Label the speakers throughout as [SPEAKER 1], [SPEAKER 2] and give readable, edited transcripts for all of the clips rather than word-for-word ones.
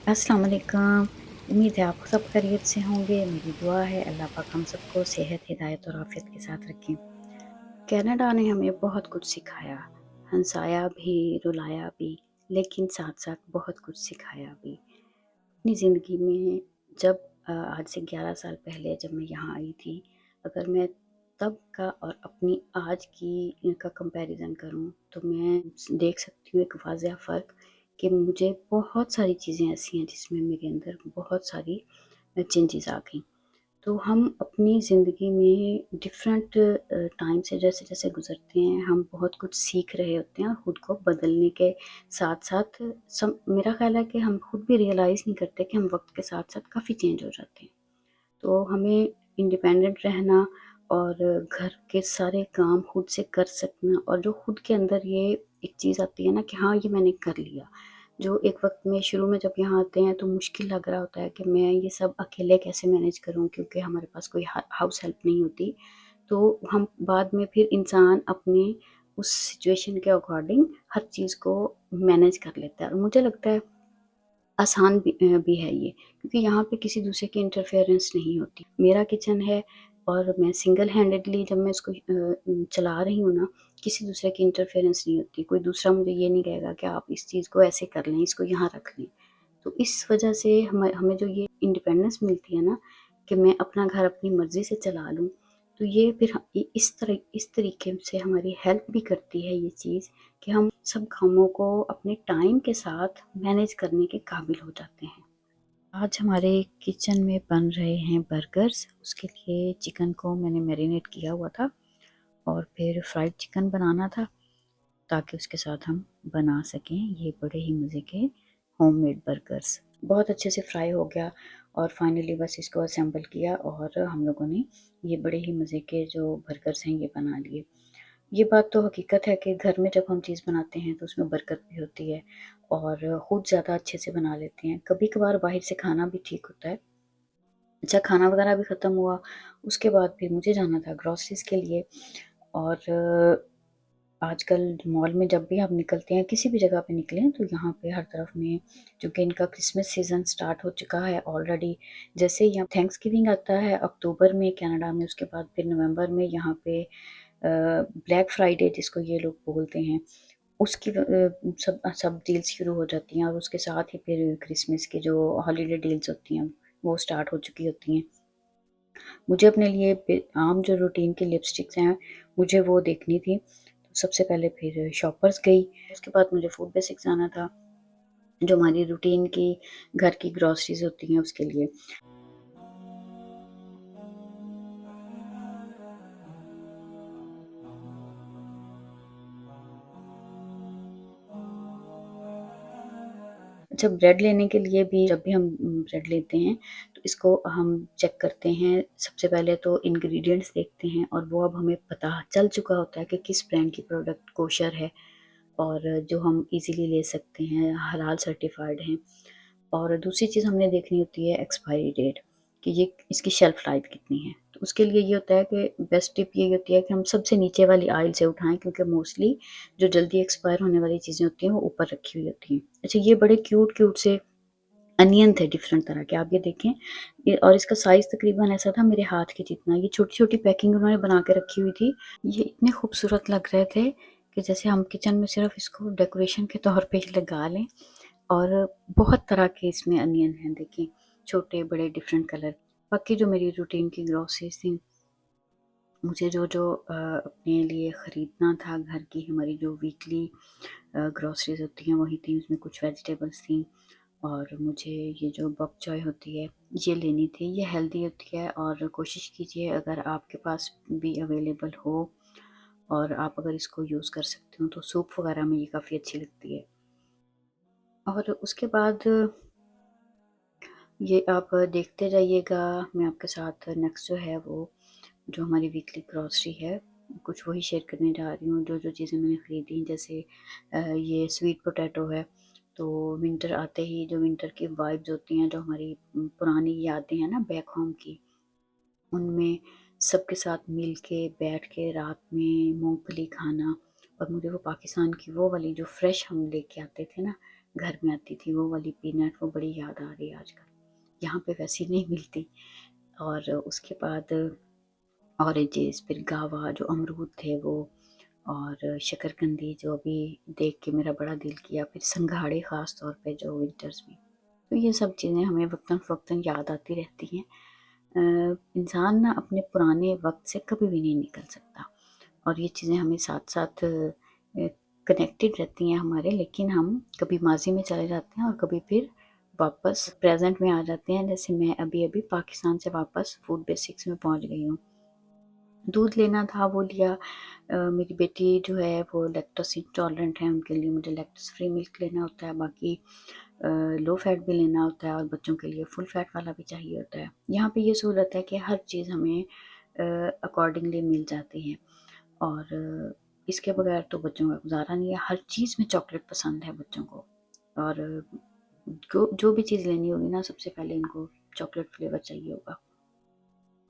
[SPEAKER 1] अस्सलाम वालेकुम। उम्मीद है आप सब खैरियत से होंगे। मेरी दुआ है अल्लाह पाक हम सबको सेहत, हिदायत और आफ़ियत के साथ रखें। कनाडा ने हमें बहुत कुछ सिखाया, हँसाया भी, रुलाया भी, लेकिन साथ-साथ बहुत कुछ सिखाया भी। अपनी ज़िंदगी में जब आज से 11 साल पहले जब मैं यहाँ आई थी, अगर मैं तब का और अपनी आज की का कंपैरिज़न करूँ, तो मैं देख सकती हूँ एक वाज़ह फ़र्क कि मुझे बहुत सारी चीज़ें ऐसी हैं जिसमें मेरे अंदर बहुत सारी चेंजेज़ आ गई। तो हम अपनी ज़िंदगी में डिफ़रेंट टाइम से जैसे-जैसे गुज़रते हैं, हम बहुत कुछ सीख रहे होते हैं और खुद को बदलने के साथ-साथ सम मेरा ख़्याल है कि हम खुद भी रियलाइज़ नहीं करते कि हम वक़्त के साथ-साथ काफ़ी चेंज हो जाते हैं। तो हमें इंडिपेंडेंट रहना और घर के सारे काम खुद से कर सकना और जो खुद के अंदर ये एक चीज़ आती है ना कि हाँ, ये मैंने कर लिया। जो एक वक़्त में शुरू में जब यहाँ आते हैं तो मुश्किल लग रहा होता है कि मैं ये सब अकेले कैसे मैनेज करूँ क्योंकि हमारे पास कोई हाउस हेल्प नहीं होती। तो हम बाद में फिर इंसान अपने उस सिचुएशन के अकॉर्डिंग हर चीज़ को मैनेज कर लेता है और मुझे लगता है आसान भी है ये, क्योंकि यहाँ पे किसी दूसरे की इंटरफेरेंस नहीं होती। मेरा किचन है और मैं सिंगल हैंडेडली जब मैं इसको चला रही हूँ ना, किसी दूसरे की इंटरफेरेंस नहीं होती। कोई दूसरा मुझे ये नहीं कहेगा कि आप इस चीज़ को ऐसे कर लें, इसको यहाँ रख लें। तो इस वजह से हमें हमें जो ये इंडिपेंडेंस मिलती है ना, कि मैं अपना घर अपनी मर्ज़ी से चला लूँ, तो ये फिर इस तरीके से हमारी हेल्प भी करती है ये चीज़ कि हम सब कामों को अपने टाइम के साथ मैनेज करने के काबिल हो जाते हैं। आज हमारे किचन में बन रहे हैं बर्गर्स। उसके लिए चिकन को मैंने मैरिनेट किया हुआ था और फिर फ्राइड चिकन बनाना था ताकि उसके साथ हम बना सकें ये बड़े ही मज़े के होममेड बर्गर्स। बहुत अच्छे से फ्राई हो गया और फाइनली बस इसको असेंबल किया और हम लोगों ने ये बड़े ही मज़े के जो बर्गर्स हैं ये बना लिए। ये बात तो हकीकत है कि घर में जब हम चीज़ बनाते हैं तो उसमें बरकत भी होती है और खुद ज़्यादा अच्छे से बना लेते हैं। कभी-कभार बाहर से खाना भी ठीक होता है। अच्छा खाना वगैरह भी ख़त्म हुआ, उसके बाद फिर मुझे जाना था ग्रोसरीज़ के लिए और आजकल मॉल में जब भी आप निकलते हैं, किसी भी जगह पे निकलें तो यहाँ पे हर तरफ में चूँकि इनका क्रिसमस सीज़न स्टार्ट हो चुका है ऑलरेडी। जैसे ही यहाँ थैंक्सगिविंग आता है अक्टूबर में कनाडा में, उसके बाद फिर नवंबर में यहाँ पे ब्लैक फ्राइडे जिसको ये लोग बोलते हैं, उसकी सब सब डील्स शुरू हो जाती हैं और उसके साथ ही फिर क्रिसमस की जो हॉलिडे डील्स होती हैं, वो स्टार्ट हो चुकी होती हैं। मुझे अपने लिए आम जो रूटीन की लिपस्टिक्स हैं, मुझे वो देखनी थी। तो सबसे पहले फिर शॉपर्स गई, उसके बाद मुझे फूड बेसिक्स जाना था, जो हमारी रूटीन की घर की ग्रॉसरीज़ होती हैं उसके लिए। अच्छा ब्रेड लेने के लिए भी जब भी हम ब्रेड लेते हैं, तो इसको हम चेक करते हैं। सबसे पहले तो इंग्रीडिएंट्स देखते हैं और वो अब हमें पता चल चुका होता है कि किस ब्रांड की प्रोडक्ट कोशर है और जो हम इज़िली ले सकते हैं, हलाल सर्टिफ़ाइड हैं। और दूसरी चीज़ हमने देखनी होती है एक्सपायरी डेट कि ये इसकी शेल्फ़ लाइफ़ कितनी है। तो उसके लिए ये होता है कि बेस्ट टिप यही होती है कि हम सबसे नीचे वाली आइल से उठाएँ क्योंकि मोस्टली जो जल्दी एक्सपायर होने वाली चीज़ें होती हैं वो ऊपर रखी हुई होती हैं। अच्छा ये बड़े क्यूट-क्यूट से अनियन थे डिफरेंट तरह के, आप ये देखें ये और इसका साइज़ तकरीबन ऐसा था मेरे हाथ के जितना। ये छोटी-छोटी पैकिंग उन्होंने बना के रखी हुई थी। ये इतने खूबसूरत लग रहे थे कि जैसे हम किचन में सिर्फ़ इसको डेकोरेशन के तौर पे ही लगा लें और बहुत तरह के इसमें अनियन हैं देखिए, छोटे बड़े डिफरेंट कलर। बाकी जो मेरी रूटीन की ग्रॉसरीज़ थी, मुझे जो अपने लिए ख़रीदना था घर की हमारी जो वीकली ग्रॉसरीज़ होती हैं वही थी, उसमें कुछ वेजिटेबल्स थी और मुझे ये जो बक चॉय होती है ये लेनी थी। ये हेल्दी होती है और कोशिश कीजिए अगर आपके पास भी अवेलेबल हो और आप अगर इसको यूज़ कर सकते हो तो सूप वगैरह में ये काफ़ी अच्छी लगती है। और उसके बाद ये आप देखते जाइएगा, मैं आपके साथ नेक्स्ट जो है वो जो हमारी वीकली ग्रॉसरी है, कुछ वही शेयर करने जा रही हूँ, जो-जो चीज़ें मैंने खरीदी जैसे ये स्वीट पोटैटो है, तो विंटर आते ही जो विंटर की वाइब्स होती हैं, जो हमारी पुरानी यादें हैं ना बैक होम की, उनमें सबके साथ मिल के, बैठ के रात में मूँगफली खाना और मुझे वो पाकिस्तान की वो वाली जो फ्रेश हम लेके आते थे ना, घर में आती थी वो वाली पीनट, वो बड़ी याद आ रही है आजकल। यहाँ पे वैसी नहीं मिलती। और उसके बाद ऑरेंजेस, फिर गावा, जो अमरूद थे वो, और शकरकंदी जो अभी देख के मेरा बड़ा दिल किया, फिर संघाड़े ख़ास तौर पे जो विंटर्स में। तो ये सब चीज़ें हमें वक्तन-फ़वक्तन याद आती रहती हैं। इंसान ना अपने पुराने वक़्त से कभी भी नहीं निकल सकता, और ये चीज़ें हमें साथ-साथ कनेक्टेड रहती हैं हमारे, लेकिन हम कभी माज़ी में चले जाते हैं और कभी फिर वापस प्रेज़ेंट में आ जाते हैं। जैसे मैं अभी-अभी पाकिस्तान से वापस फूड बेसिक्स में पहुँच गई हूँ। दूध लेना था वो लिया। मेरी बेटी जो है वो लैक्टोस इंटॉलरेंट है, उनके लिए मुझे लैक्टोस फ्री मिल्क लेना होता है, बाकी लो फैट भी लेना होता है, और बच्चों के लिए फुल फैट वाला भी चाहिए होता है। यहाँ पे ये सहूलत है कि हर चीज़ हमें अकॉर्डिंगली मिल जाती है, और इसके बगैर तो बच्चों का गुजारा नहीं है। हर चीज़ में चॉकलेट पसंद है बच्चों को, और जो भी चीज़ लेनी होगी ना, सबसे पहले इनको चॉकलेट फ्लेवर चाहिए होगा।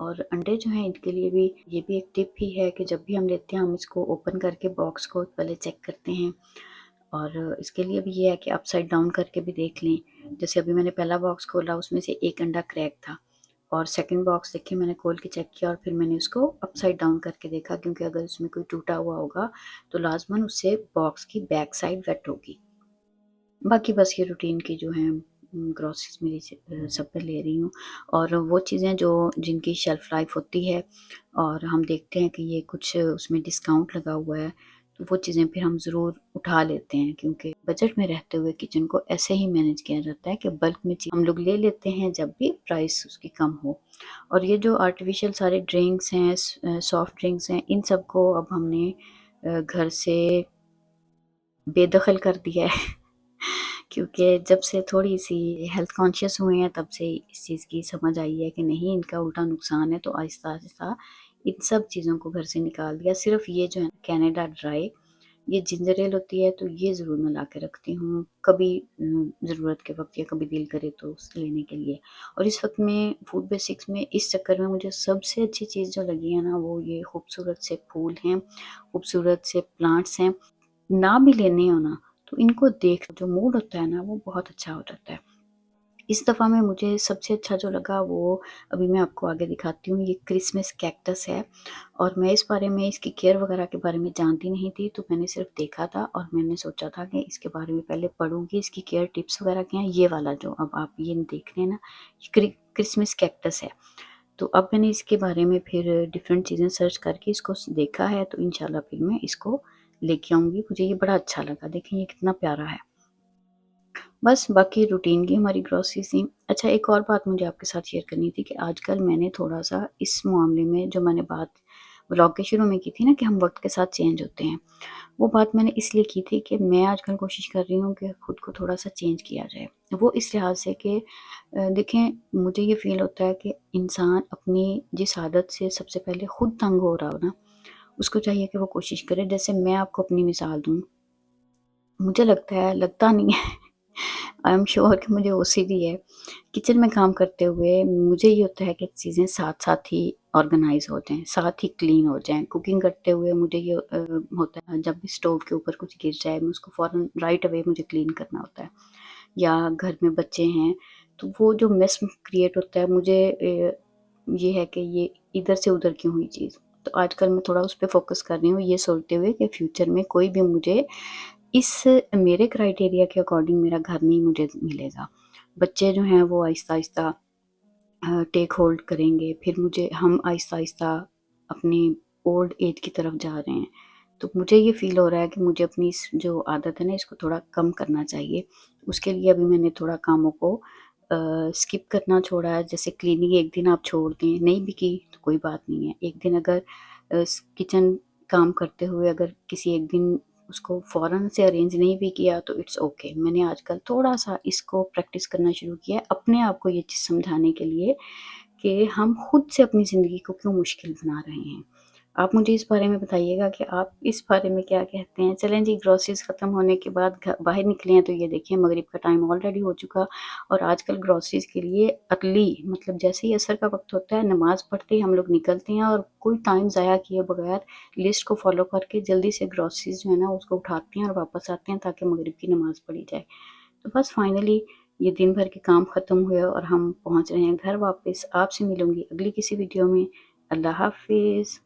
[SPEAKER 1] और अंडे जो हैं इनके लिए भी ये भी एक टिप ही है कि जब भी हम लेते हैं, हम इसको ओपन करके बॉक्स को पहले चेक करते हैं, और इसके लिए भी ये है कि अपसाइड डाउन करके भी देख लें। जैसे अभी मैंने पहला बॉक्स खोला, उसमें से एक अंडा क्रैक था, और सेकंड बॉक्स देखिए मैंने खोल के चेक किया, और फिर मैंने उसको अपसाइड डाउन करके देखा, क्योंकि अगर उसमें कोई टूटा हुआ होगा तो लाजमन उससे बॉक्स की बैक साइड वेट होगी। बाकी बस ये रूटीन की जो है ग्रॉसरीज मेरी सब मैं ले रही हूँ, और वो चीज़ें जो जिनकी शेल्फ़ लाइफ होती है, और हम देखते हैं कि ये कुछ उसमें डिस्काउंट लगा हुआ है, तो वो चीज़ें फिर हम ज़रूर उठा लेते हैं, क्योंकि बजट में रहते हुए किचन को ऐसे ही मैनेज किया जाता है कि बल्क में चीज़ हम लोग ले लेते हैं जब भी प्राइस उसकी कम हो। और ये जो आर्टिफ़िशियल सारे ड्रिंक्स हैं, सॉफ्ट ड्रिंक्स हैं, इन सब को अब हमने घर से बेदखल कर दिया है। क्योंकि जब से थोड़ी-सी हेल्थ कॉन्शियस हुए हैं, तब से इस चीज़ की समझ आई है कि नहीं, इनका उल्टा नुकसान है, तो आहिस्ता-आहिस्ता इन सब चीज़ों को घर से निकाल दिया। सिर्फ़ ये जो है कनाडा ड्राई, ये जिंजर एल होती है, तो ये ज़रूर मैं ला के रखती हूँ, कभी ज़रूरत के वक़्त या कभी दिल करे तो उस लेने के लिए। और इस वक़्त में फूड बेसिक्स में इस चक्कर में मुझे सबसे अच्छी चीज़ जो लगी है ना, वो ये खूबसूरत से फूल हैं, खूबसूरत से प्लांट्स हैं। ना भी लेने हो ना, तो इनको देख जो मूड होता है ना, वो बहुत अच्छा हो जाता है। इस दफ़ा में मुझे सबसे अच्छा जो लगा वो अभी मैं आपको आगे दिखाती हूँ। ये क्रिसमस कैक्टस है, और मैं इस बारे में, इसकी केयर वग़ैरह के बारे में जानती नहीं थी, तो मैंने सिर्फ़ देखा था, और मैंने सोचा था कि इसके बारे में पहले पढ़ूँगी, इसकी केयर टिप्स वग़ैरह क्या हैं। ये वाला जो अब आप ये देख रहे हैं ना, ये क्रिसमस कैक्टस है। तो अब मैंने इसके बारे में फिर डिफरेंट चीज़ें सर्च करके इसको देखा है, तो इंशाल्लाह फिर मैं इसको लेके आऊँगी। मुझे ये बड़ा अच्छा लगा, देखें ये कितना प्यारा है। बस बाकी रूटीन की हमारी ग्रॉसरीज़ थी। अच्छा, एक और बात मुझे आपके साथ शेयर करनी थी कि आजकल मैंने थोड़ा-सा इस मामले में, जो मैंने बात व्लॉग के शुरू में की थी ना कि हम वक़्त के साथ चेंज होते हैं, वो बात मैंने इसलिए की थी कि मैं आजकल कोशिश कर रही हूँ कि खुद को थोड़ा-सा चेंज किया जाए। वो इस लिहाज़ से कि देखें, मुझे ये फ़ील होता है कि इंसान अपनी जिस आदत से सबसे पहले खुद तंग हो रहा हो ना, उसको चाहिए कि वो कोशिश करे। जैसे मैं आपको अपनी मिसाल दूँ, मुझे लगता है, लगता नहीं है, आई एम श्योर कि मुझे ओसीडी है। किचन में काम करते हुए मुझे ये होता है कि चीज़ें साथ-साथ ही ऑर्गेनाइज़ हो जाएँ, साथ ही क्लीन हो जाएँ। कुकिंग करते हुए मुझे ये होता है, जब भी स्टोव के ऊपर कुछ गिर जाए, मैं उसको फ़ौरन राइट अवे मुझे क्लीन करना होता है। या घर में बच्चे हैं, तो वो जो मेस क्रिएट होता है, मुझे ये है कि ये इधर से उधर क्यों हुई चीज़। तो आजकल मैं थोड़ा उस पे फ़ोकस कर रही हूँ, ये सोचते हुए कि फ्यूचर में कोई भी मुझे इस मेरे क्राइटेरिया के अकॉर्डिंग मेरा घर नहीं मुझे मिलेगा। बच्चे जो हैं वो आहिस्ता-आहिस्ता टेक होल्ड करेंगे, फिर मुझे हम आहिस्ता-आहिस्ता अपनी ओल्ड एज की तरफ जा रहे हैं। तो मुझे ये फ़ील हो रहा है कि मुझे अपनी इस जो आदत है ना, इसको थोड़ा कम करना चाहिए। उसके लिए अभी मैंने थोड़ा कामों को स्किप करना छोड़ा है। जैसे क्लीनिंग एक दिन आप छोड़ दें, नहीं भी की तो कोई बात नहीं है। एक दिन अगर किचन काम करते हुए अगर किसी एक दिन उसको फ़ौरन से अरेंज नहीं भी किया, तो इट्स ओके। मैंने आजकल थोड़ा-सा इसको प्रैक्टिस करना शुरू किया है, अपने आप को ये चीज़ समझाने के लिए कि हम खुद से अपनी ज़िंदगी को क्यों मुश्किल बना रहे हैं। आप मुझे इस बारे में बताइएगा कि आप इस बारे में क्या कहते हैं? चलें जी, ग्रोसरीज़ ख़त्म होने के बाद बाहर निकले हैं, तो ये देखिए मगरिब का टाइम ऑलरेडी हो चुका, और आजकल ग्रोसरीज़ के लिए अर्ली, मतलब जैसे ही असर का वक़्त होता है, नमाज़ पढ़ते ही हम लोग निकलते हैं, और कोई टाइम ज़ाया किए बगैर लिस्ट को फ़ॉलो करके जल्दी से ग्रोसरीज़ जो है ना उसको उठाते हैं और वापस आते हैं, ताकि मगरिब की नमाज़ पढ़ी जाए। तो बस फाइनली ये दिन भर के काम ख़त्म हुए और हम पहुँच रहे हैं घर वापस। आपसे मिलूँगी अगली किसी वीडियो में। अल्लाह हाफ़िज़।